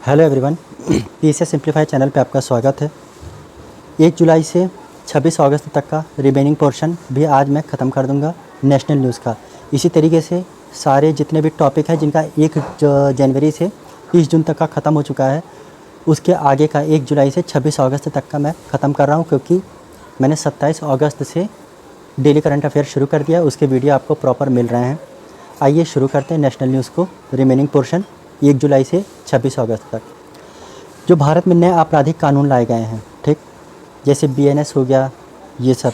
Hello everyone, PCS simplify channel पे आपका स्वागत है। 1 जुलाई से 26 अगस्त तक का रिमेनिंग पोर्शन भी आज मैं ख़त्म कर दूंगा नेशनल न्यूज़ का। इसी तरीके से सारे जितने भी टॉपिक हैं जिनका 1 जनवरी से 30 जून तक का ख़त्म हो चुका है, उसके आगे का 1 जुलाई से 26 अगस्त तक का मैं ख़त्म कर रहा हूँ, क्योंकि मैंने 27 अगस्त से डेली करंट अफेयर शुरू कर दिया। उसके वीडियो आपको प्रॉपर मिल रहे हैं। आइए शुरू करते हैं नेशनल न्यूज़ को। रिमेनिंग पोर्शन 1 जुलाई से 26 अगस्त तक जो भारत में नए आपराधिक कानून लाए गए हैं, ठीक, जैसे बीएनएस हो गया, ये सब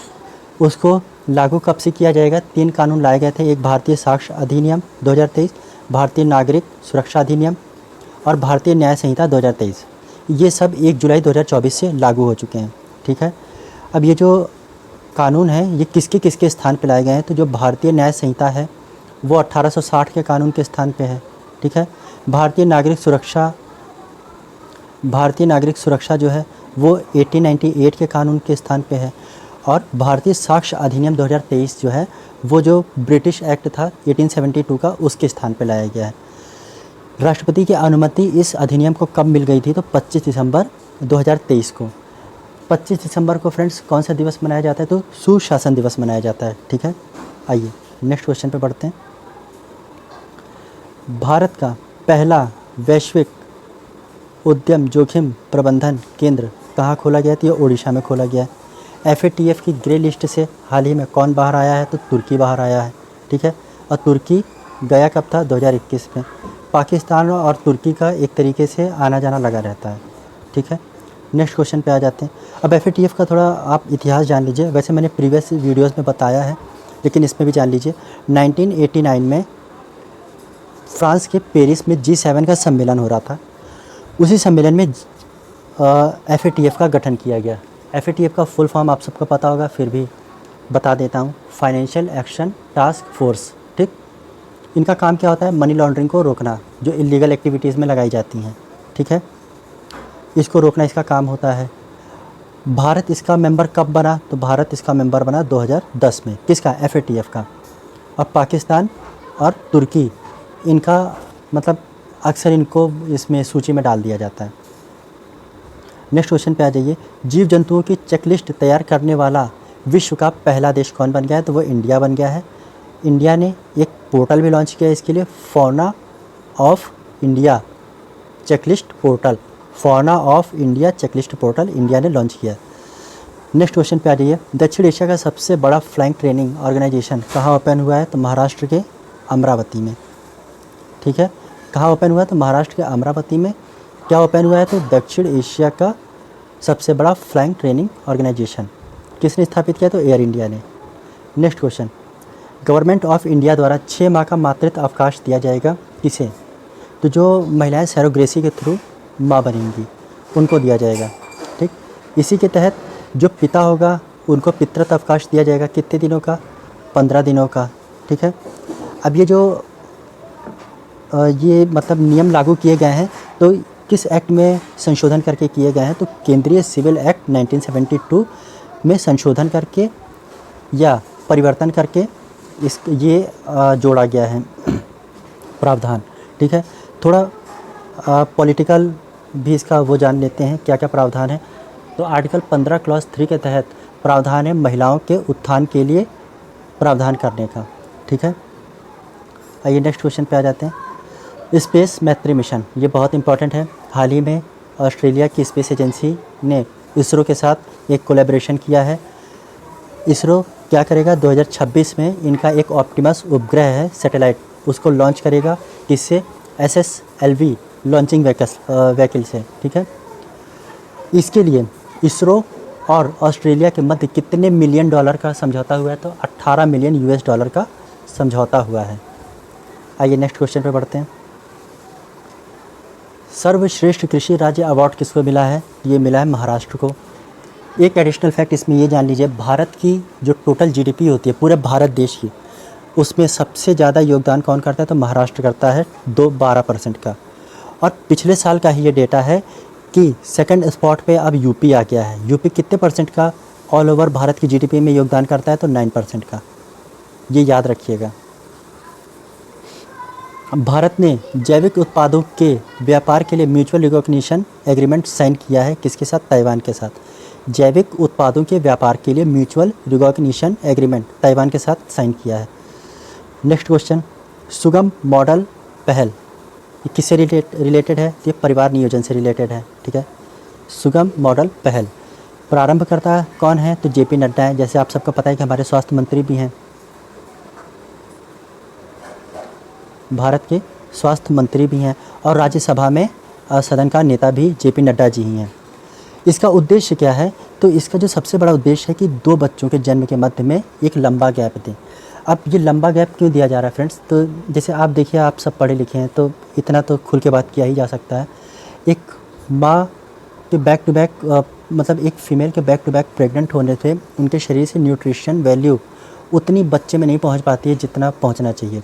उसको लागू कब से किया जाएगा। 3 कानून लाए गए थे, एक भारतीय साक्ष्य अधिनियम 2023, भारतीय नागरिक सुरक्षा अधिनियम और भारतीय न्याय संहिता 2023। ये सब 1 जुलाई 2024 से लागू हो चुके हैं, ठीक है। अब ये जो कानून है ये किसके किसके स्थान पर लाए गए हैं, तो जो भारतीय न्याय संहिता है वो 1860 के कानून के स्थान पे है, ठीक है। भारतीय नागरिक सुरक्षा जो है वो 1898 के कानून के स्थान पे है, और भारतीय साक्ष्य अधिनियम 2023 जो है वो जो ब्रिटिश एक्ट था 1872 का, उसके स्थान पे लाया गया है। राष्ट्रपति की अनुमति इस अधिनियम को कब मिल गई थी, तो 25 दिसंबर 2023 को। 25 दिसंबर को फ्रेंड्स कौन सा दिवस मनाया जाता है, तो सुशासन दिवस मनाया जाता है, ठीक है। आइए नेक्स्ट क्वेश्चन पे बढ़ते हैं। भारत का पहला वैश्विक उद्यम जोखिम प्रबंधन केंद्र कहाँ खोला गया, तो ये ओडिशा में खोला गया है। FATF की ग्रे लिस्ट से हाल ही में कौन बाहर आया है, तो तुर्की बाहर आया है, ठीक है। और तुर्की गया कब था, 2021 में। पाकिस्तान और तुर्की का एक तरीके से आना जाना लगा रहता है, ठीक है। नेक्स्ट क्वेश्चन पे आ जाते हैं। अब FATF का थोड़ा आप इतिहास जान लीजिए। वैसे मैंने प्रीवियस वीडियोज़ में बताया है, लेकिन इसमें भी जान लीजिए। 1989 में फ्रांस के पेरिस में G7 का सम्मेलन हो रहा था। उसी सम्मेलन में FATF का गठन किया गया। FATF का फुल फॉर्म आप सबको पता होगा, फिर भी बता देता हूँ। फाइनेंशियल एक्शन टास्क फोर्स, ठीक। इनका काम क्या होता है, मनी लॉन्ड्रिंग को रोकना, जो इलीगल एक्टिविटीज़ में लगाई जाती हैं, ठीक है, इसको रोकना इसका काम होता है। भारत इसका मेंबर कब बना, तो भारत इसका मेंबर बना 2010 में। किसका, FATF का। अब पाकिस्तान और तुर्की इनका मतलब अक्सर इनको इसमें सूची में डाल दिया जाता है। नेक्स्ट क्वेश्चन पे आ जाइए। जीव जंतुओं की चेकलिस्ट तैयार करने वाला विश्व का पहला देश कौन बन गया है, तो वो इंडिया बन गया है। इंडिया ने एक पोर्टल भी लॉन्च किया इसके लिए, fauna of India checklist portal. Fauna of India checklist portal India ने लॉन्च किया। नेक्स्ट क्वेश्चन पे आ जाइए। दक्षिण एशिया का सबसे बड़ा फ्लाइंग ट्रेनिंग ऑर्गेनाइजेशन कहाँ ओपन हुआ है, तो महाराष्ट्र के अमरावती में, ठीक है। कहाँ ओपन हुआ है, तो महाराष्ट्र के अमरावती में। क्या ओपन हुआ है, तो दक्षिण एशिया का सबसे बड़ा फ्लाइंग ट्रेनिंग ऑर्गेनाइजेशन किसने स्थापित किया, तो एयर इंडिया ने। Next question. Government of India द्वारा 6 माह का मातृत्व अवकाश दिया जाएगा किसे, तो जो महिलाएं सैरोगेसी के थ्रू माँ बनेंगी उनको दिया जाएगा, ठीक। इसी के तहत जो पिता होगा उनको पितृत्व अवकाश दिया जाएगा, कितने दिनों का, 15 दिनों का, ठीक है। अब ये जो ये मतलब नियम लागू किए गए हैं, तो किस एक्ट में संशोधन करके किए गए हैं, तो केंद्रीय सिविल एक्ट 1972 में संशोधन करके या परिवर्तन करके ये जोड़ा गया है प्रावधान, ठीक है। थोड़ा पॉलिटिकल भी इसका वो जान लेते हैं क्या क्या प्रावधान है। तो आर्टिकल 15 क्लॉज 3 के तहत प्रावधान है महिलाओं के उत्थान के लिए प्रावधान करने का, ठीक है। आइए नेक्स्ट क्वेश्चन पे आ जाते हैं। स्पेस मैत्री मिशन, ये बहुत इंपॉर्टेंट है। हाल ही में ऑस्ट्रेलिया की स्पेस एजेंसी ने इसरो के साथ एक कोलैबोरेशन किया है। इसरो क्या करेगा, 2026 में इनका एक ऑप्टिमस उपग्रह है सैटेलाइट, उसको लॉन्च करेगा। किससे, SSLV लॉन्चिंग व्हीकल से, ठीक है। इसके लिए इसरो और ऑस्ट्रेलिया के मध्य कितने मिलियन डॉलर का समझौता हुआ है, तो 18 मिलियन US डॉलर का समझौता हुआ है। आइए नेक्स्ट क्वेश्चन पे बढ़ते हैं। सर्वश्रेष्ठ कृषि राज्य अवार्ड किसको मिला है, ये मिला है महाराष्ट्र को। एक एडिशनल फैक्ट इसमें ये जान लीजिए, भारत की जो टोटल GDP होती है पूरे भारत देश की, उसमें सबसे ज़्यादा योगदान कौन करता है, तो महाराष्ट्र करता है 12% का। और पिछले साल का ही ये डेटा है कि सेकंड स्पॉट पे अब यूपी आ गया है। यूपी कितने परसेंट का ऑल ओवर भारत की GDP में योगदान करता है, तो 9% का। ये याद रखिएगा। भारत ने जैविक उत्पादों के व्यापार के लिए म्यूचुअल रिकॉग्निशन एग्रीमेंट साइन किया है किसके साथ? ताइवान के साथ। जैविक उत्पादों के व्यापार के लिए म्यूचुअल रिकॉग्निशन एग्रीमेंट ताइवान के साथ साइन किया है। नेक्स्ट क्वेश्चन, सुगम मॉडल पहल ये किससे रिलेटेड है? ये परिवार नियोजन से रिलेटेड है। ठीक है, सुगम मॉडल पहल प्रारंभकर्ता कौन है? तो जेपी नड्डा है। जैसे आप सबको पता है कि हमारे स्वास्थ्य मंत्री भी हैं, भारत के स्वास्थ्य मंत्री भी हैं और राज्यसभा में सदन का नेता भी जेपी नड्डा जी ही हैं। इसका उद्देश्य क्या है? तो इसका जो सबसे बड़ा उद्देश्य है कि 2 बच्चों के जन्म के मध्य में एक लंबा गैप दें। अब ये लंबा गैप क्यों दिया जा रहा है फ्रेंड्स? तो जैसे आप देखिए, आप सब पढ़े लिखे हैं तो इतना तो खुल के बात किया ही जा सकता है। एक माँ के बैक टू बैक मतलब एक फ़ीमेल के बैक टू बैक प्रेग्नेंट होने से उनके शरीर से न्यूट्रिशन वैल्यू उतनी बच्चे में नहीं पहुंच पाती है जितना पहुंचना चाहिए।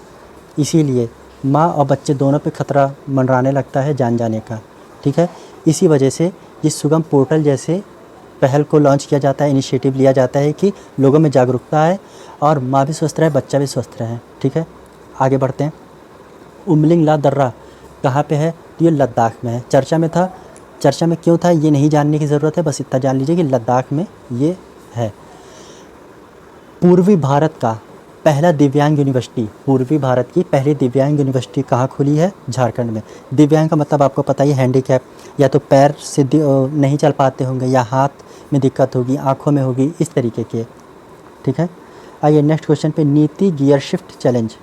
इसीलिए माँ और बच्चे दोनों पे खतरा मंडराने लगता है जान जाने का। ठीक है, इसी वजह से ये सुगम पोर्टल जैसे पहल को लॉन्च किया जाता है, इनिशिएटिव लिया जाता है कि लोगों में जागरूकता है और माँ भी स्वस्थ रहे, बच्चा भी स्वस्थ रहे। ठीक है, आगे बढ़ते हैं। उमलिंग ला दर्रा कहाँ पे है? तो ये लद्दाख में है। चर्चा में था, चर्चा में क्यों था ये नहीं जानने की ज़रूरत है, बस इतना जान लीजिए कि लद्दाख में ये है। पूर्वी भारत का पहला दिव्यांग यूनिवर्सिटी, पूर्वी भारत की पहली दिव्यांग यूनिवर्सिटी कहाँ खुली है? झारखंड में। दिव्यांग का मतलब आपको पता ही, हैंडीकैप, या तो पैर से नहीं चल पाते होंगे, या हाथ में दिक्कत होगी, आँखों में होगी, इस तरीके के। ठीक है, आइए नेक्स्ट क्वेश्चन पे। नीति गियर शिफ्ट चैलेंज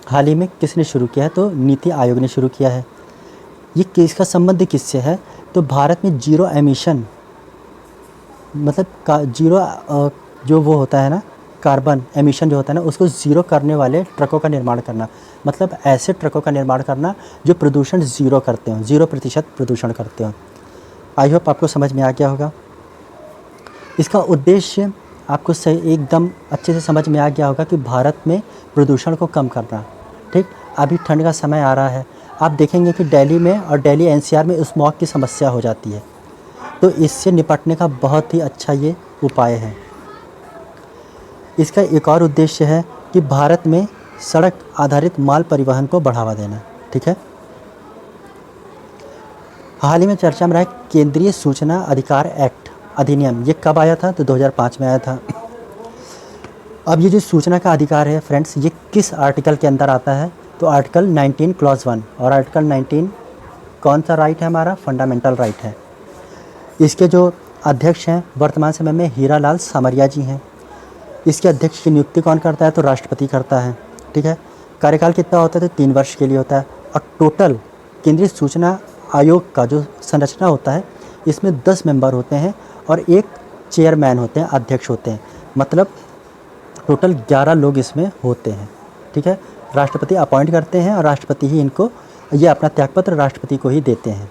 हाल ही में किसने शुरू किया है? तो नीति आयोग ने शुरू किया है। ये किसका संबंध किससे है? तो भारत में जीरो एमिशन मतलब जीरो जो वो होता है ना, कार्बन एमिशन जो होता है ना, उसको ज़ीरो करने वाले ट्रकों का निर्माण करना। मतलब ऐसे ट्रकों का निर्माण करना जो प्रदूषण ज़ीरो करते हों, 0% प्रदूषण करते हों। आई होप आपको समझ में आ गया होगा। इसका उद्देश्य आपको सही एकदम अच्छे से समझ में आ गया होगा कि भारत में प्रदूषण को कम करना। ठीक, अभी ठंड का समय आ रहा है, आप देखेंगे कि दिल्ली में और दिल्ली एनसीआर में स्मॉग की समस्या हो जाती है, तो इससे निपटने का बहुत ही अच्छा ये उपाय है। इसका एक और उद्देश्य है कि भारत में सड़क आधारित माल परिवहन को बढ़ावा देना। ठीक है, हाल ही में चर्चा में रहा केंद्रीय सूचना अधिकार एक्ट अधिनियम। ये कब आया था? तो 2005 में आया था। अब ये जो सूचना का अधिकार है फ्रेंड्स, ये किस आर्टिकल के अंदर आता है? तो आर्टिकल 19 क्लॉज 1। और आर्टिकल 19 कौन सा राइट है? हमारा फंडामेंटल राइट है। इसके जो अध्यक्ष हैं वर्तमान समय में हीरालाल सामरिया जी हैं। इसके अध्यक्ष की नियुक्ति कौन करता है? तो राष्ट्रपति करता है। ठीक है, कार्यकाल कितना होता है? तो 3 वर्ष के लिए होता है। और टोटल केंद्रीय सूचना आयोग का जो संरचना होता है, इसमें 10 मेंबर होते हैं और एक चेयरमैन होते हैं, अध्यक्ष होते हैं। मतलब टोटल 11 लोग इसमें होते हैं। ठीक है, राष्ट्रपति अपॉइंट करते हैं और राष्ट्रपति ही इनको, ये अपना त्यागपत्र राष्ट्रपति को ही देते हैं।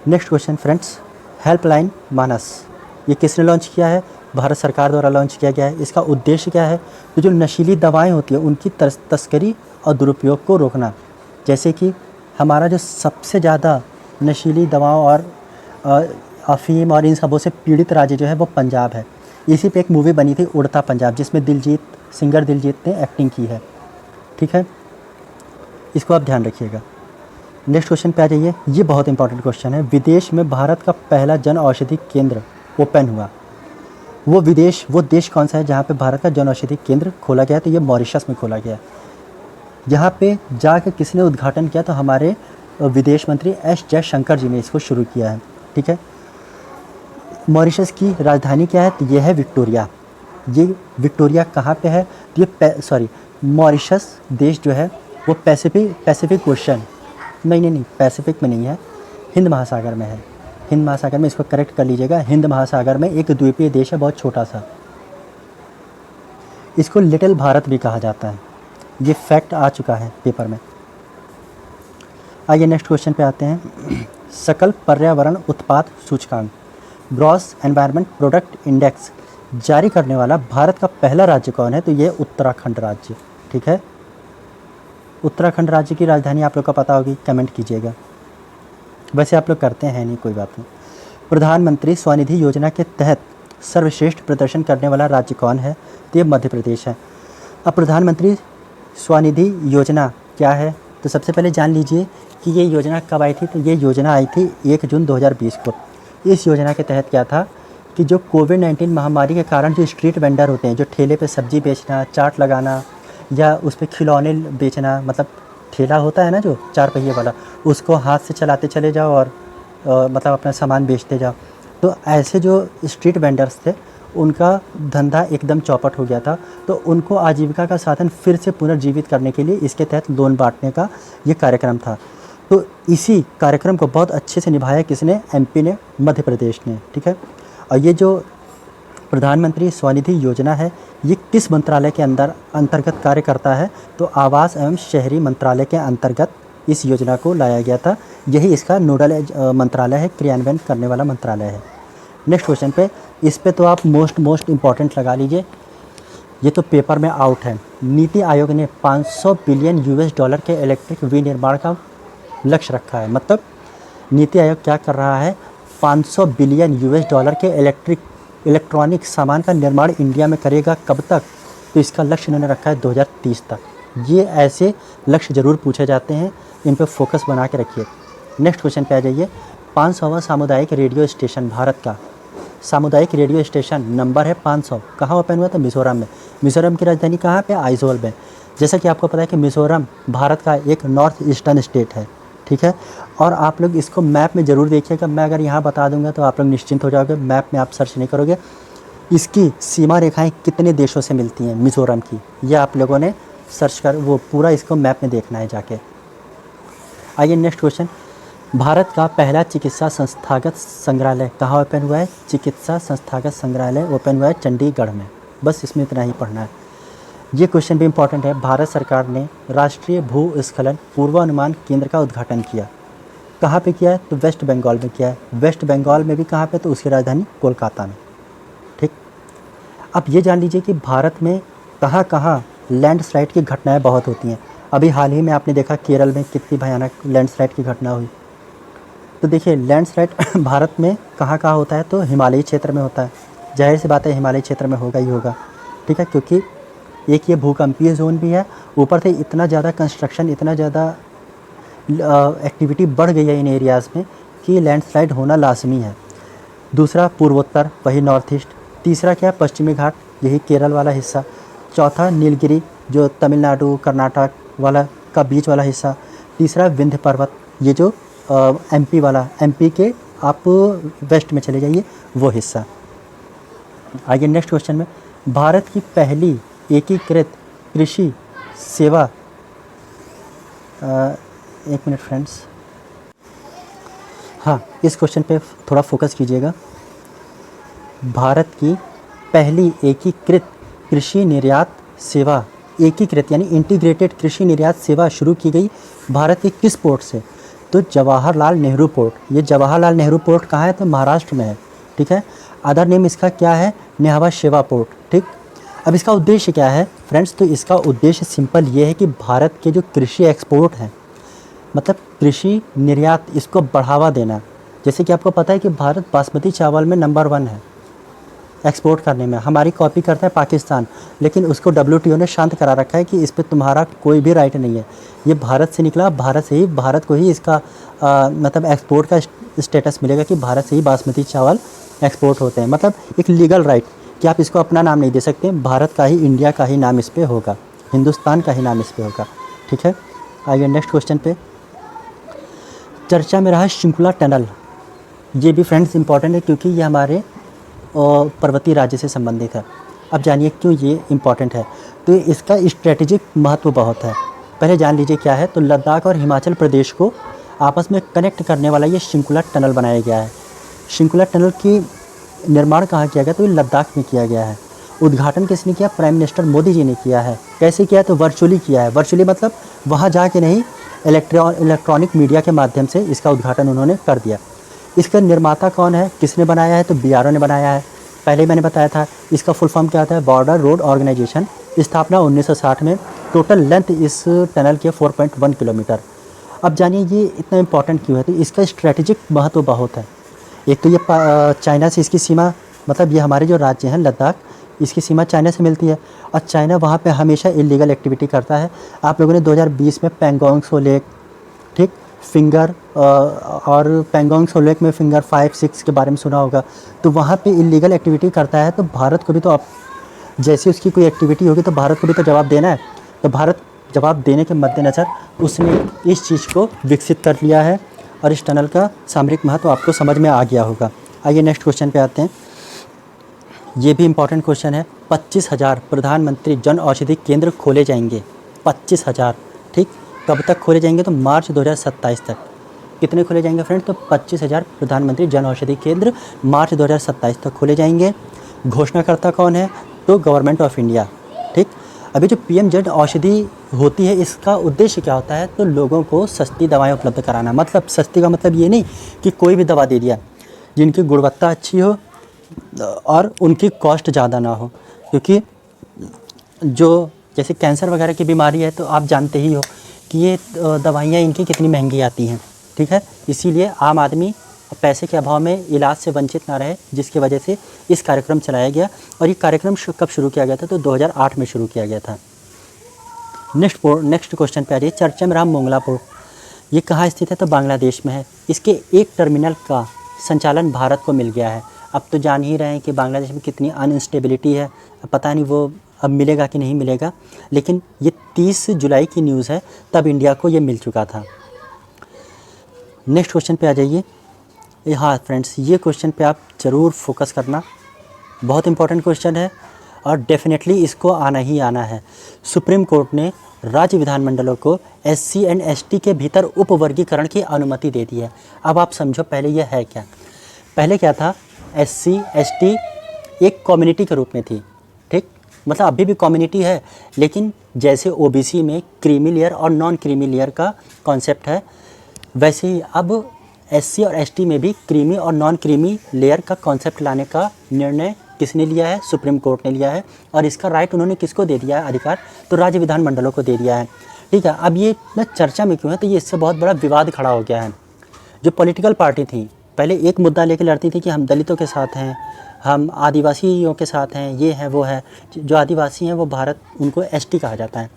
नेक्स्ट क्वेश्चन फ्रेंड्स, हेल्पलाइन मानस ये किसने लॉन्च किया है? भारत सरकार द्वारा लॉन्च किया गया है। इसका उद्देश्य क्या है? तो जो नशीली दवाएं होती है उनकी तस्करी और दुरुपयोग को रोकना। जैसे कि हमारा जो सबसे ज़्यादा नशीली दवाओं और अफीम और इन सबों से पीड़ित राज्य जो है वो पंजाब है। इसी पे एक मूवी बनी थी उड़ता पंजाब, जिसमें सिंगर दिलजीत ने एक्टिंग की है। ठीक है, इसको आप ध्यान रखिएगा। नेक्स्ट क्वेश्चन पे आ जाइए, ये बहुत इंपॉर्टेंट क्वेश्चन है। विदेश में भारत का पहला जन औषधि केंद्र ओपन हुआ। वो देश कौन सा है जहाँ पे भारत का जन औषधि केंद्र खोला गया? तो ये मॉरिशस में खोला गया। यहाँ पे जाकर किसने उद्घाटन किया? तो हमारे विदेश मंत्री एस जयशंकर जी ने इसको शुरू किया है। ठीक है, मॉरिशस की राजधानी क्या है? तो ये है विक्टोरिया। ये विक्टोरिया कहाँ पे है? तो ये मॉरिशस देश जो है वो पैसिफिक ओशन नहीं पैसिफिक में नहीं है, हिंद महासागर में है। हिंद महासागर में, इसको करेक्ट कर लीजिएगा, हिंद महासागर में एक द्वीपीय देश है, बहुत छोटा सा। इसको लिटिल भारत भी कहा जाता है। ये फैक्ट आ चुका है पेपर में। आइए नेक्स्ट क्वेश्चन पे आते हैं। सकल पर्यावरण उत्पाद सूचकांक ग्रॉस एनवायरनमेंट प्रोडक्ट इंडेक्स जारी करने वाला भारत का पहला राज्य कौन है? तो ये उत्तराखंड राज्य। ठीक है, उत्तराखंड राज्य की राजधानी आप लोग को पता होगी, कमेंट कीजिएगा। वैसे आप लोग करते हैं नहीं, कोई बात नहीं। प्रधानमंत्री स्वनिधि योजना के तहत सर्वश्रेष्ठ प्रदर्शन करने वाला राज्य कौन है? तो ये मध्य प्रदेश है। अब प्रधानमंत्री स्वनिधि योजना क्या है? तो सबसे पहले जान लीजिए कि ये योजना कब आई थी। तो ये योजना आई थी 1 जून 2020 को। इस योजना के तहत क्या था कि जो कोविड-19 महामारी के कारण जो स्ट्रीट वेंडर होते हैं, जो ठेले पे सब्ज़ी बेचना, चाट लगाना या उस पे खिलौने बेचना, मतलब ठेला होता है ना जो 4 पहिए वाला, उसको हाथ से चलाते चले जाओ और मतलब अपना सामान बेचते जाओ। तो ऐसे जो स्ट्रीट वेंडर्स थे, उनका धंधा एकदम चौपट हो गया था। तो उनको आजीविका का साधन फिर से पुनर्जीवित करने के लिए इसके तहत लोन बाँटने का ये कार्यक्रम था। तो इसी कार्यक्रम को बहुत अच्छे से निभाया किसने? एमपी ने, मध्य प्रदेश ने, ठीक है। और ये जो प्रधानमंत्री स्वनिधि योजना है, ये किस मंत्रालय के अंतर्गत कार्य करता है? तो आवास एवं शहरी मंत्रालय के अंतर्गत इस योजना को लाया गया था। यही इसका नोडल मंत्रालय है, क्रियान्वयन करने वाला मंत्रालय है। नेक्स्ट क्वेश्चन पे, इस पे तो आप मोस्ट इम्पॉर्टेंट लगा लीजिए, ये तो पेपर में आउट है। नीति आयोग ने 500 बिलियन यूएस डॉलर के इलेक्ट्रिक विनिर्माण का लक्ष्य रखा है। मतलब नीति आयोग क्या कर रहा है? 500 बिलियन यूएस डॉलर के इलेक्ट्रॉनिक सामान का निर्माण इंडिया में करेगा। कब तक? तो इसका लक्ष्य इन्होंने रखा है 2030 तक। ये ऐसे लक्ष्य ज़रूर पूछे जाते हैं, इन पे फोकस बना के रखिए। नेक्स्ट क्वेश्चन पे आ जाइए। 500वां सामुदायिक रेडियो स्टेशन भारत का सामुदायिक रेडियो स्टेशन नंबर है 500। कहाँ ओपन हुआ था? मिज़ोरम में। मिज़ोरम की राजधानी कहाँ पे? आइजोल में। जैसा कि आपको पता है कि मिज़ोरम भारत का एक नॉर्थ ईस्टर्न स्टेट है, ठीक है। और आप लोग इसको मैप में ज़रूर देखिएगा। मैं अगर यहाँ बता दूंगा तो आप लोग निश्चिंत हो जाओगे, मैप में आप सर्च नहीं करोगे। इसकी सीमा रेखाएं कितने देशों से मिलती हैं मिज़ोरम की, ये आप लोगों ने सर्च कर वो पूरा इसको मैप में देखना है जाके। आइए नेक्स्ट क्वेश्चन। भारत का पहला चिकित्सा संस्थागत संग्रहालय कहाँ ओपन हुआ है? चिकित्सा संस्थागत संग्रहालय ओपन हुआ है चंडीगढ़ में। बस इसमें इतना ही पढ़ना है। ये क्वेश्चन भी इम्पॉर्टेंट है। भारत सरकार ने राष्ट्रीय भूस्खलन पूर्वानुमान केंद्र का उद्घाटन किया। कहाँ पे किया है? तो वेस्ट बंगाल में किया है। वेस्ट बंगाल में भी कहाँ पे? तो उसकी राजधानी कोलकाता में, ठीक। अब ये जान लीजिए कि भारत में कहाँ कहाँ लैंडस्लाइड की घटनाएं बहुत होती हैं। अभी हाल ही में आपने देखा केरल में कितनी भयानक लैंडस्लाइड की घटना हुई। तो देखिए लैंडस्लाइड भारत में कहाँ कहाँ होता है? तो हिमालयी क्षेत्र में होता है। जाहिर सी बात है हिमालयी क्षेत्र में होगा ही होगा, ठीक है, क्योंकि एक ये भूकंपीय जोन भी है, ऊपर से इतना ज़्यादा कंस्ट्रक्शन, इतना ज़्यादा एक्टिविटी बढ़ गई है इन एरियाज़ में कि लैंडस्लाइड होना लाजमी है। दूसरा पूर्वोत्तर, वही नॉर्थ ईस्ट। तीसरा क्या? पश्चिमी घाट, यही केरल वाला हिस्सा। चौथा नीलगिरी, जो तमिलनाडु कर्नाटक वाला का बीच वाला हिस्सा। तीसरा विंध्य पर्वत, ये जो एमपी वाला, एमपी के आप वेस्ट में चले जाइए वो हिस्सा। आगे नेक्स्ट क्वेश्चन में, भारत की पहली एकीकृत कृषि सेवा, एक मिनट फ्रेंड्स, हाँ इस क्वेश्चन पे थोड़ा फोकस कीजिएगा। भारत की पहली एकीकृत कृषि निर्यात सेवा, एकीकृत यानी इंटीग्रेटेड कृषि निर्यात सेवा शुरू की गई भारत के किस पोर्ट से? तो जवाहरलाल नेहरू पोर्ट। ये जवाहरलाल नेहरू पोर्ट कहाँ है? तो महाराष्ट्र में है, ठीक है। अदर नेम इसका क्या है? नेहवा शेवा पोर्ट, ठीक। अब इसका उद्देश्य क्या है फ्रेंड्स? तो इसका उद्देश्य सिंपल ये है कि भारत के जो कृषि एक्सपोर्ट हैं, मतलब कृषि निर्यात, इसको बढ़ावा देना। जैसे कि आपको पता है कि भारत बासमती चावल में नंबर 1 है एक्सपोर्ट करने में। हमारी कॉपी करता है पाकिस्तान, लेकिन उसको WTO ने शांत करा रखा है कि इस पे तुम्हारा कोई भी राइट नहीं है। ये भारत से निकला, भारत से ही, भारत को ही इसका मतलब एक्सपोर्ट का स्टेटस मिलेगा कि भारत से ही बासमती चावल एक्सपोर्ट होते हैं। मतलब एक लीगल राइट कि आप इसको अपना नाम नहीं दे सकते, भारत का ही, इंडिया का ही नाम इस पर होगा, हिंदुस्तान का ही नाम इस पर होगा, ठीक है। आइए नेक्स्ट क्वेश्चन पे। चर्चा में रहा शिंकुला टनल। ये भी फ्रेंड्स इंपॉर्टेंट है क्योंकि ये हमारे पर्वतीय राज्य से संबंधित है। अब जानिए क्यों ये इम्पॉर्टेंट है। तो इसका स्ट्रेटेजिक महत्व बहुत है। पहले जान लीजिए क्या है। तो लद्दाख और हिमाचल प्रदेश को आपस में कनेक्ट करने वाला ये शिंकुला टनल बनाया गया है। शिंकुला टनल की निर्माण कहाँ किया गया? तो ये लद्दाख में किया गया है। उद्घाटन किसने किया? प्राइम मिनिस्टर मोदी जी ने किया है। कैसे किया? तो वर्चुअली किया है। वर्चुअली मतलब वहाँ जा के नहीं, इलेक्ट्रॉनिक मीडिया के माध्यम से इसका उद्घाटन उन्होंने कर दिया। इसका निर्माता कौन है? किसने बनाया है? तो BRO ने बनाया है। पहले मैंने बताया था। इसका फुल फॉर्म क्या होता है? Border road organisation. स्थापना 1960 में। टोटल लेंथ इस टनल के 4.1 किलोमीटर। अब जानिए ये इतना इम्पोर्टेंट क्यों है। तो इसका स्ट्रेटेजिक महत्व बहुत है। एक तो ये चाइना से इसकी सीमा, मतलब ये हमारे जो राज्य हैं लद्दाख, इसकी सीमा चाइना से मिलती है और चाइना वहाँ पे हमेशा इलीगल एक्टिविटी करता है। आप लोगों ने 2020 में पैंगोंग त्सो लेक, ठीक, फिंगर और पैंगोंग त्सो लेक में फिंगर 5-6 के बारे में सुना होगा। तो वहाँ पे इलीगल एक्टिविटी करता है, तो भारत को भी तो अब जैसी उसकी कोई एक्टिविटी होगी तो भारत को भी तो जवाब देना है। तो भारत जवाब देने के मद्देनज़र उसने इस चीज़ को विकसित कर लिया है और इस टनल का सामरिक महत्व आपको समझ में आ गया होगा। आइए नेक्स्ट क्वेश्चन पे आते हैं। ये भी इम्पॉर्टेंट क्वेश्चन है। 25,000 प्रधानमंत्री जन औषधि केंद्र खोले जाएंगे। 25,000, ठीक। कब तक खोले जाएंगे? तो मार्च 2027 तक। कितने खोले जाएंगे फ्रेंड? तो 25,000 प्रधानमंत्री जन औषधि केंद्र मार्च 2027 तक खोले जाएंगे। घोषणाकर्ता कौन है? तो गवर्नमेंट ऑफ इंडिया, ठीक। अभी जो पीएम जन औषधि होती है, इसका उद्देश्य क्या होता है? तो लोगों को सस्ती दवाएं उपलब्ध कराना। मतलब सस्ती का मतलब ये नहीं कि कोई भी दवा दे दिया, जिनकी गुणवत्ता अच्छी हो और उनकी कॉस्ट ज़्यादा ना हो। क्योंकि जो जैसे कैंसर वगैरह की बीमारी है, तो आप जानते ही हो कि ये दवाइयाँ इनकी कितनी महंगी आती हैं, ठीक है। इसीलिए आम आदमी पैसे के अभाव में इलाज से वंचित ना रहे, जिसकी वजह से इस कार्यक्रम चलाया गया। और ये कार्यक्रम कब शुरू किया गया था? तो 2008 में शुरू किया गया था। नेक्स्ट क्वेश्चन पे आ रही है। चरचम मोंगला पोर्ट, ये कहाँ स्थित है? तो बांग्लादेश में है। इसके एक टर्मिनल का संचालन भारत को मिल गया है। अब तो जान ही रहे हैं कि बांग्लादेश में कितनी अनस्टेबिलिटी है, पता नहीं वो अब मिलेगा कि नहीं मिलेगा, लेकिन ये 30 जुलाई की न्यूज़ है, तब इंडिया को ये मिल चुका था। नेक्स्ट क्वेश्चन पे आ जाइए। हाँ फ्रेंड्स, ये क्वेश्चन पे आप ज़रूर फोकस करना, बहुत इंपॉर्टेंट क्वेश्चन है और डेफिनेटली इसको आना ही आना है। सुप्रीम कोर्ट ने राज्य विधानमंडलों को SC एंड ST के भीतर उपवर्गीकरण की अनुमति दे दी है। अब आप समझो पहले ये है क्या? पहले क्या था? SC ST एक कम्युनिटी के रूप में थी, ठीक। मतलब अभी भी कम्युनिटी है, लेकिन जैसे OBC में क्रीमी लेयर और नॉन क्रीमी लेयर का कॉन्सेप्ट है, वैसे ही अब SC और ST में भी क्रीमी और नॉन क्रीमी लेयर का कॉन्सेप्ट लाने का निर्णय किसने लिया है? सुप्रीम कोर्ट ने लिया है। और इसका राइट उन्होंने किसको दे दिया है? अधिकार तो राज्य विधानमंडलों को दे दिया है, ठीक है। अब ये मैं चर्चा में क्यों है? तो ये इससे बहुत बड़ा विवाद खड़ा हो गया है। जो पॉलिटिकल पार्टी थी, पहले एक मुद्दा लेकर लड़ती थी कि हम दलितों के साथ हैं, हम आदिवासियों के साथ हैं, ये है वो है। जो आदिवासी हैं वो भारत उनको ST कहा जाता है,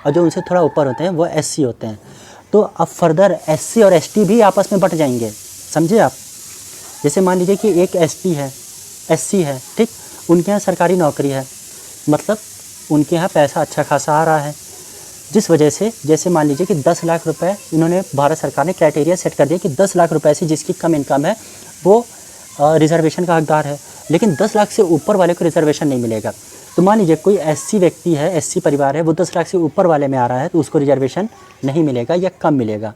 और जो उनसे थोड़ा ऊपर होते हैं वो SC होते हैं। तो अब फर्दर SC और ST भी आपस में बट जाएंगे, समझे आप। जैसे मान लीजिए कि एक ST है, SC है, ठीक, उनके यहाँ सरकारी नौकरी है, मतलब उनके यहाँ पैसा अच्छा खासा आ रहा है, जिस वजह से जैसे मान लीजिए कि 10 लाख रुपए इन्होंने, भारत सरकार ने क्राइटेरिया सेट कर दिया कि 10 लाख रुपए से जिसकी कम इनकम है वो रिजर्वेशन का हकदार है, लेकिन 10 लाख से ऊपर वाले को रिजर्वेशन नहीं मिलेगा। तो मान लीजिए कोई SC व्यक्ति है, SC परिवार है, वो 10 लाख से ऊपर वाले में आ रहा है, तो उसको रिजर्वेशन नहीं मिलेगा या कम मिलेगा,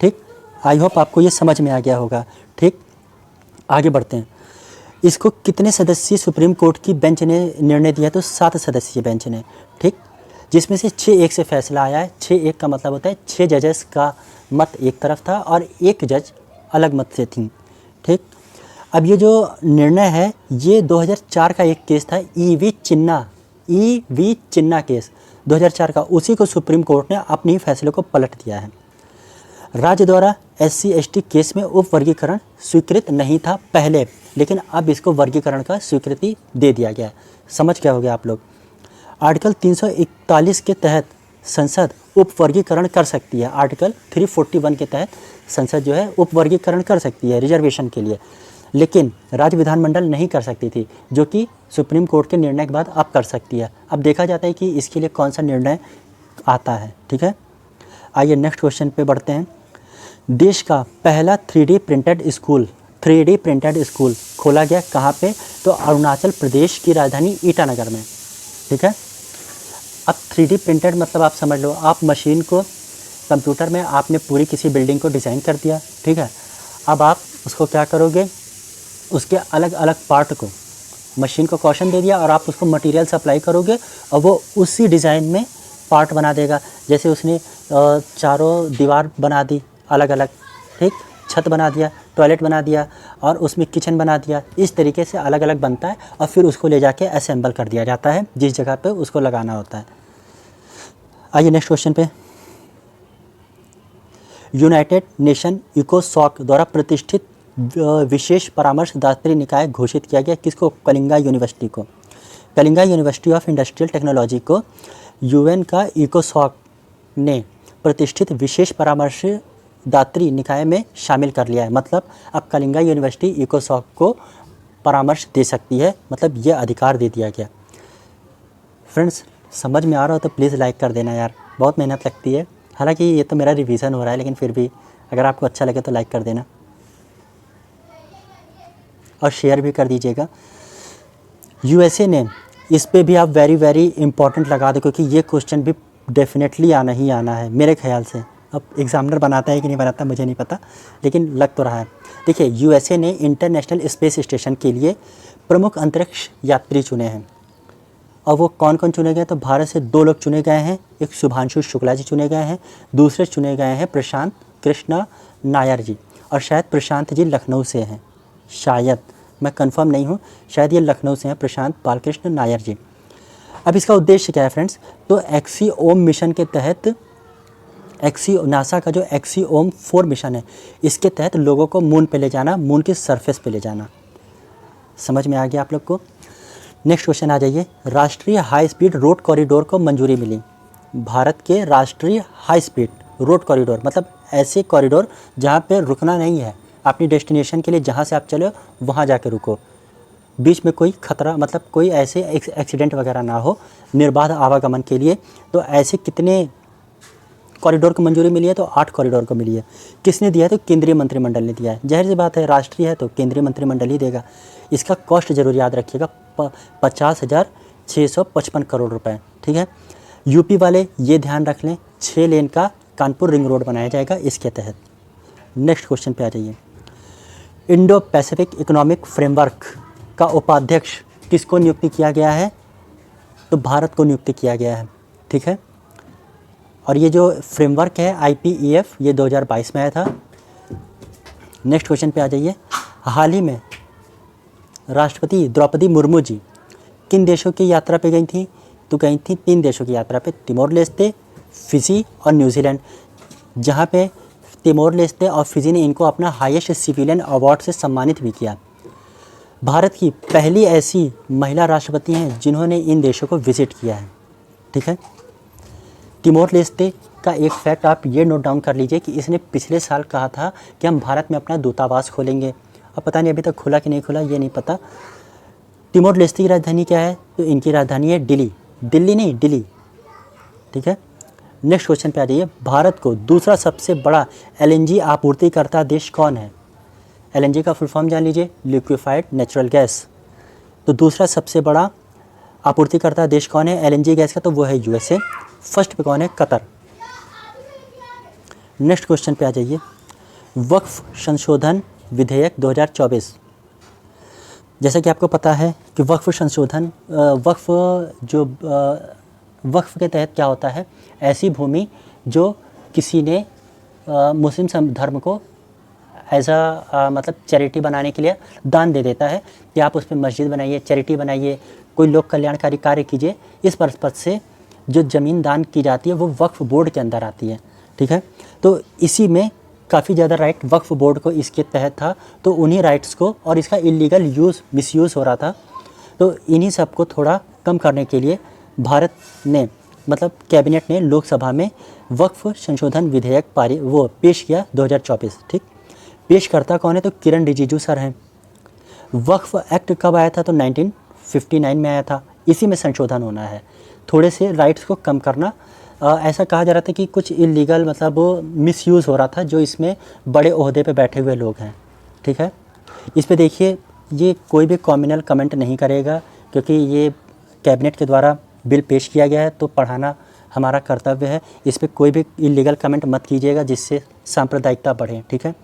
ठीक। आई होप आपको ये समझ में आ गया होगा, ठीक। आगे बढ़ते हैं। इसको कितने सदस्यीय सुप्रीम कोर्ट की बेंच ने निर्णय दिया? तो 7 सदस्यीय बेंच ने, ठीक, जिसमें से 6-1 से फैसला आया है। 6-1 का मतलब होता है 6 जजेस का मत एक तरफ था और 1 जज अलग मत से थी, ठीक। अब ये जो निर्णय है, ये 2004 का एक केस था, EV चिन्ना केस 2004 का, उसी को सुप्रीम कोर्ट ने अपने ही फैसले को पलट दिया है। राज्य द्वारा SC ST केस में उप वर्गीकरण स्वीकृत नहीं था पहले, लेकिन अब इसको वर्गीकरण का स्वीकृति दे दिया गया है। समझ क्या हो गया आप लोग? आर्टिकल 341 के तहत संसद उप वर्गीकरण कर सकती है। आर्टिकल 341 के तहत संसद जो है उप वर्गीकरण कर सकती है रिजर्वेशन के लिए, लेकिन राज्य विधानमंडल नहीं कर सकती थी, जो कि सुप्रीम कोर्ट के निर्णय के बाद अब कर सकती है। अब देखा जाता है कि इसके लिए कौन सा निर्णय आता है, ठीक है। आइए नेक्स्ट क्वेश्चन पे बढ़ते हैं। देश का पहला 3D प्रिंटेड स्कूल खोला गया कहाँ पे? तो अरुणाचल प्रदेश की राजधानी ईटानगर में, ठीक है। अब 3D प्रिंटेड मतलब आप समझ लो, आप मशीन को, कंप्यूटर में आपने पूरी किसी बिल्डिंग को डिज़ाइन कर दिया, ठीक है। अब आप उसको क्या करोगे? उसके अलग अलग पार्ट को मशीन को कॉशन दे दिया और आप उसको मटेरियल सप्लाई करोगे और वो उसी डिज़ाइन में पार्ट बना देगा। जैसे उसने चारों दीवार बना दी अलग अलग, ठीक, छत बना दिया, टॉयलेट बना दिया और उसमें किचन बना दिया। इस तरीके से अलग अलग बनता है और फिर उसको ले जाके असेंबल कर दिया जाता है जिस जगह पे उसको लगाना होता है। आइए नेक्स्ट क्वेश्चन पे। यूनाइटेड नेशन इकोसॉक द्वारा प्रतिष्ठित विशेष परामर्शदात्री निकाय घोषित किया गया किसको? कलिंगा यूनिवर्सिटी को। Kalinga university of industrial technology को यूएन का इकोसॉक ने प्रतिष्ठित विशेष परामर्शदात्री निकाय में शामिल कर लिया है। मतलब अब कलिंगा यूनिवर्सिटी इकोसॉक को परामर्श दे सकती है, मतलब ये अधिकार दे दिया गया। फ्रेंड्स, समझ में आ रहा हो तो प्लीज़ लाइक कर देना यार, बहुत मेहनत लगती है। हालांकि ये तो मेरा रिवीजन हो रहा है, लेकिन फिर भी अगर आपको अच्छा लगे तो लाइक कर देना और शेयर भी कर दीजिएगा। यूएसए ने, इस पे भी आप वेरी इंपॉर्टेंट लगा दो, क्योंकि ये क्वेश्चन भी डेफिनेटली आना ही आना है मेरे ख्याल से। अब एग्जामिनर बनाता है कि नहीं बनाता मुझे नहीं पता, लेकिन लग तो रहा है। देखिए, यूएसए ने इंटरनेशनल स्पेस स्टेशन के लिए प्रमुख अंतरिक्ष यात्री चुने हैं। और वो कौन कौन चुने गए? तो भारत से 2 लोग चुने गए हैं। एक शुभांशु शुक्ला जी चुने गए हैं, दूसरे चुने गए हैं प्रशांत कृष्ण नायर जी। और शायद प्रशांत जी लखनऊ से हैं, शायद, मैं कंफर्म नहीं हूँ, शायद ये लखनऊ से हैं, प्रशांत बालकृष्ण नायर जी। अब इसका उद्देश्य क्या है फ्रेंड्स? तो एक्सीओम मिशन के तहत, नासा का जो एक्सीओम 4 मिशन है, इसके तहत लोगों को मून पे ले जाना, मून की सरफेस पे ले जाना। समझ में आ गया आप लोग को? नेक्स्ट क्वेश्चन आ जाइए। राष्ट्रीय हाई स्पीड रोड कॉरिडोर को मंजूरी मिली। भारत के राष्ट्रीय हाई स्पीड रोड कॉरिडोर, मतलब ऐसे कॉरिडोर जहाँ पे रुकना नहीं है, अपनी डेस्टिनेशन के लिए जहाँ से आप चले वहाँ जाके रुको, बीच में कोई खतरा, मतलब कोई ऐसे एक्सीडेंट वगैरह ना हो, निर्बाध आवागमन के लिए। तो ऐसे कितने कॉरिडोर को मंजूरी मिली है? तो 8 कॉरिडोर को मिली है। किसने दिया है? तो केंद्रीय मंत्रिमंडल ने दिया है। जाहिर सी बात है, राष्ट्रीय है तो केंद्रीय मंत्रिमंडल ही देगा। इसका कॉस्ट जरूर याद रखिएगा, 50,655 करोड़ रुपए। ठीक है, यूपी वाले ये ध्यान रख लें, 6 लेन का कानपुर रिंग रोड बनाया जाएगा इसके तहत। नेक्स्ट क्वेश्चन पे आ जाइए। इंडो पैसिफिक इकोनॉमिक फ्रेमवर्क का उपाध्यक्ष किसको नियुक्ति किया गया है? तो भारत को नियुक्ति किया गया है। ठीक है, और ये जो फ्रेमवर्क है IPEF, ये 2022 में आया था। नेक्स्ट क्वेश्चन पे आ जाइए। हाल ही में राष्ट्रपति द्रौपदी मुर्मू जी किन देशों की यात्रा पे गई थी? तो गई थी 3 देशों की यात्रा पे, तिमोर लेस्ते, फिजी और न्यूजीलैंड, जहाँ पे तिमोर लेस्ते और फिजी ने इनको अपना हाईएस्ट सिविलियन अवार्ड से सम्मानित भी किया। भारत की पहली ऐसी महिला राष्ट्रपति हैं जिन्होंने इन देशों को विजिट किया है। ठीक है, तिमोर लेस्ते का एक फैक्ट आप ये नोट डाउन कर लीजिए कि इसने पिछले साल कहा था कि हम भारत में अपना दूतावास खोलेंगे। अब पता नहीं अभी तक खुला कि नहीं खुला, ये नहीं पता। तिमोर लेस्ते की राजधानी क्या है? तो इनकी राजधानी है दिल्ली, दिल्ली नहीं दिल्ली। ठीक है, नेक्स्ट क्वेश्चन पे आ जाइए। भारत को दूसरा सबसे बड़ा LNG आपूर्तिकर्ता देश कौन है? LNG का फुल फॉर्म जान लीजिए, लिक्विफाइड नेचुरल गैस। तो दूसरा सबसे बड़ा आपूर्तिकर्ता देश कौन है LNG गैस का? तो वो है USA। फर्स्ट पे कौन है? कतर। नेक्स्ट क्वेश्चन पे आ जाइए। वक्फ संशोधन विधेयक 2024, जैसा कि आपको पता है कि वक्फ संशोधन, वक्फ के तहत क्या होता है? ऐसी भूमि जो किसी ने मुस्लिम धर्म को एज मतलब चैरिटी बनाने के लिए दान दे देता है कि आप उस पर मस्जिद बनाइए, चैरिटी बनाइए, कोई लोक कल्याणकारी कार्य कीजिए। इस पर्पज से जो ज़मीन दान की जाती है वो वक्फ बोर्ड के अंदर आती है। ठीक है, तो इसी में काफ़ी ज़्यादा राइट वक्फ बोर्ड को इसके तहत था, तो उन्हीं राइट्स को, और इसका इलीगल मिसयूज़ हो रहा था, तो इन्हीं सब को थोड़ा कम करने के लिए भारत ने, मतलब कैबिनेट ने लोकसभा में वक्फ संशोधन विधेयक पेश किया 2024। ठीक, पेशकर्ता कौन है? तो किरण रिजिजू सर हैं। वक्फ एक्ट कब आया था? तो 1959 में आया था। इसी में संशोधन होना है, थोड़े से राइट्स को कम करना। ऐसा कहा जा रहा था कि कुछ इलीगल, मतलब मिसयूज़ हो रहा था, जो इसमें बड़े ओहदे पे बैठे हुए लोग हैं। ठीक है, इस पे देखिए, ये कोई भी कॉम्युनल कमेंट नहीं करेगा, क्योंकि ये कैबिनेट के द्वारा बिल पेश किया गया है, तो पढ़ाना हमारा कर्तव्य है। इस पे कोई भी इलीगल कमेंट मत कीजिएगा, जिससे सांप्रदायिकता बढ़े। ठीक है,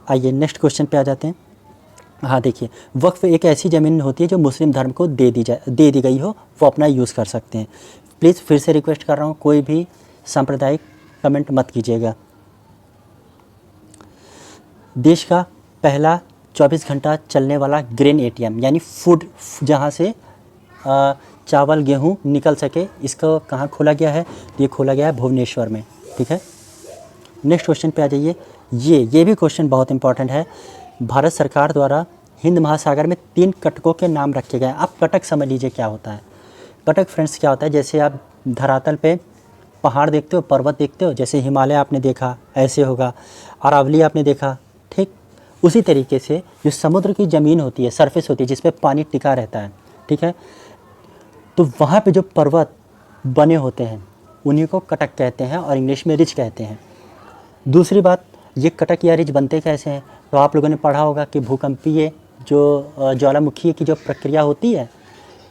आइए नेक्स्ट क्वेश्चन पे आ जाते हैं। हाँ, देखिए, वक्फ एक ऐसी ज़मीन होती है जो मुस्लिम धर्म को दे दी गई हो, वो अपना यूज़ कर सकते हैं। प्लीज़ फिर से रिक्वेस्ट कर रहा हूँ, कोई भी सांप्रदायिक कमेंट मत कीजिएगा। देश का पहला 24 घंटा चलने वाला ग्रेन ATM, यानी फूड, जहाँ से चावल गेहूँ निकल सके, इसको कहाँ खोला गया है? ये खोला गया है भुवनेश्वर में। ठीक है, नेक्स्ट क्वेश्चन पे आ जाइए। ये भी क्वेश्चन बहुत इंपॉर्टेंट है। भारत सरकार द्वारा हिंद महासागर में 3 कटकों के नाम रखे गए हैं। अब कटक समझ लीजिए क्या होता है। कटक फ्रेंड्स क्या होता है, जैसे आप धरातल पे पहाड़ देखते हो, पर्वत देखते हो, जैसे हिमालय आपने देखा ऐसे होगा, अरावली आपने देखा, ठीक उसी तरीके से जो समुद्र की ज़मीन होती है, सरफेस होती है, जिस पे पानी टिका रहता है, ठीक है, तो वहाँ पे जो पर्वत बने होते हैं उन्हीं को कटक कहते हैं और इंग्लिश में रिज कहते हैं। दूसरी बात, ये कटक या रिज बनते कैसे हैं, तो आप लोगों ने पढ़ा होगा कि भूकंपीय जो ज्वालामुखी की जो प्रक्रिया होती है,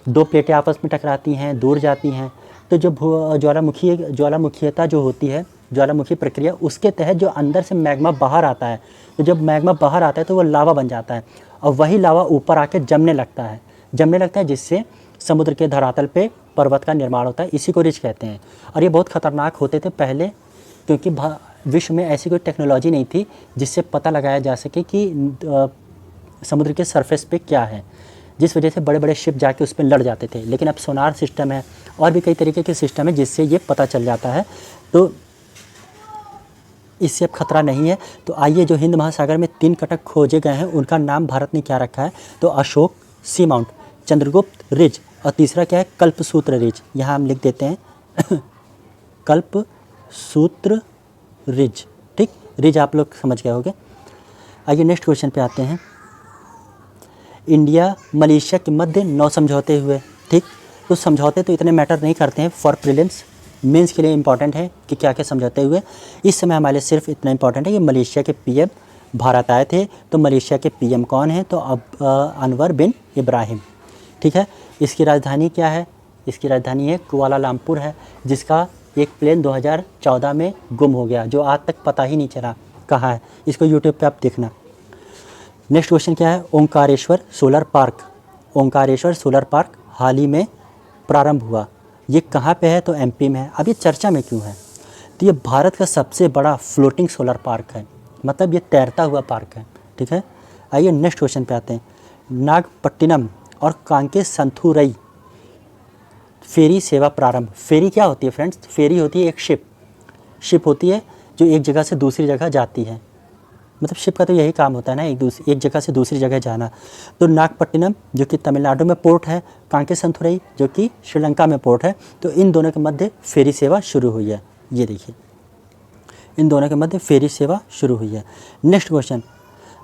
2 प्लेटें आपस में टकराती हैं, दूर जाती हैं, तो जो ज्वालामुखीयता जो होती है, ज्वालामुखी प्रक्रिया, उसके तहत जो अंदर से मैग्मा बाहर आता है, तो जब मैग्मा बाहर आता है तो वो लावा बन जाता है और वही लावा ऊपर आके जमने लगता है, जिससे समुद्र के धरातल पे पर्वत का निर्माण होता है। इसी को रिज कहते हैं। और ये बहुत ख़तरनाक होते थे पहले, क्योंकि विश्व में ऐसी कोई टेक्नोलॉजी नहीं थी जिससे पता लगाया जा सके कि समुद्र के सरफेस पे क्या है, जिस वजह से बड़े बड़े शिप जाके उस पर लड़ जाते थे। लेकिन अब सोनार सिस्टम है और भी कई तरीके के सिस्टम है जिससे ये पता चल जाता है, तो इससे अब खतरा नहीं है। तो आइए, जो हिंद महासागर में 3 कटक खोजे गए हैं उनका नाम भारत ने क्या रखा है, तो अशोक सी माउंट, चंद्रगुप्त रिज और तीसरा क्या है, कल्पसूत्र रिज। यहाँ हम लिख देते हैं कल्पसूत्र रिज, ठीक, रिज आप लोग समझ गए होंगे। आइए नेक्स्ट क्वेश्चन पे आते हैं। इंडिया मलेशिया के मध्य 9 समझौते हुए, ठीक, तो समझौते तो इतने मैटर नहीं करते हैं फॉर प्रीलिम्स, मेंस के लिए इंपॉर्टेंट है कि क्या क्या समझौते हुए। इस समय हमारे लिए सिर्फ इतना इंपॉर्टेंट है कि मलेशिया के पीएम भारत आए थे, तो मलेशिया के पीएम कौन है, तो अब अनवर बिन इब्राहिम, ठीक है। इसकी राजधानी क्या है, इसकी राजधानी है कुआलालंपुर है, जिसका एक प्लेन 2014 में गुम हो गया, जो आज तक पता ही नहीं चला कहाँ है। इसको यूट्यूब पे आप देखना। नेक्स्ट क्वेश्चन क्या है, Omkareshwar solar park. Omkareshwar solar park हाल ही में प्रारंभ हुआ, ये कहाँ पे है, तो एमपी में है। अब ये चर्चा में क्यों है, तो ये भारत का सबसे बड़ा फ्लोटिंग सोलर पार्क है, मतलब ये तैरता हुआ पार्क है, ठीक है। आइए नेक्स्ट क्वेश्चन पे आते हैं। नागपट्टिनम और कांके संथुरई फेरी सेवा प्रारंभ। फेरी क्या होती है फ्रेंड्स, फेरी होती है एक शिप होती है जो एक जगह से दूसरी जगह जाती है, मतलब शिप का तो यही काम होता है ना, एक जगह से दूसरी जगह जाना। तो नागपट्टिनम जो कि तमिलनाडु में पोर्ट है, कांके संथुरई जो कि श्रीलंका में पोर्ट है, तो इन दोनों के मध्य फेरी सेवा शुरू हुई है। ये देखिए, इन दोनों के मध्य फेरी सेवा शुरू हुई है। नेक्स्ट क्वेश्चन,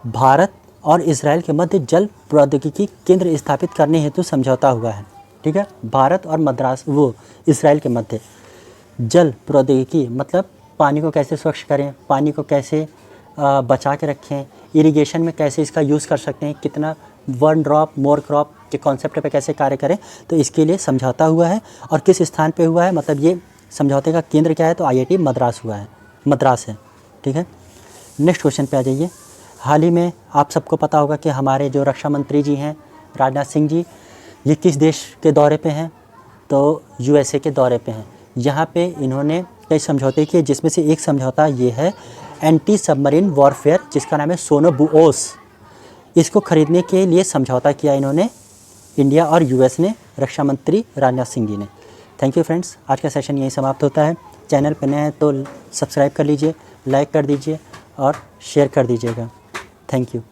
भारत और इजराइल के मध्य जल प्रौद्योगिकी केंद्र स्थापित करने हेतु समझौता हुआ है, ठीक है। भारत और इजराइल के मध्य जल प्रौद्योगिकी, मतलब पानी को कैसे स्वच्छ करें, पानी को कैसे बचा के रखें, इरिगेशन में कैसे इसका यूज़ कर सकते हैं, कितना 1 ड्रॉप मोर क्रॉप के कॉन्सेप्ट पे कैसे कार्य करें, तो इसके लिए समझौता हुआ है। और किस स्थान पे हुआ है, मतलब ये समझौते का केंद्र क्या है, तो IIT मद्रास हुआ है, मद्रास है, ठीक है। नेक्स्ट क्वेश्चन पे आ जाइए। हाल ही में आप सबको पता होगा कि हमारे जो रक्षा मंत्री जी हैं राजनाथ सिंह जी, ये किस देश के दौरे पे हैं, तो USA के दौरे पे हैं। यहाँ पे इन्होंने कई समझौते किए, जिसमें से एक समझौता ये है एंटी सबमरीन वॉरफेयर, जिसका नाम है सोनोबुओस। इसको खरीदने के लिए समझौता किया इन्होंने, इंडिया और US ने, रक्षा मंत्री राजनाथ सिंह जी ने। थैंक यू फ्रेंड्स, आज का सेशन यहीं समाप्त होता है। चैनल पर नए हैं तो सब्सक्राइब कर लीजिए, लाइक कर दीजिए और शेयर कर दीजिएगा। Thank you.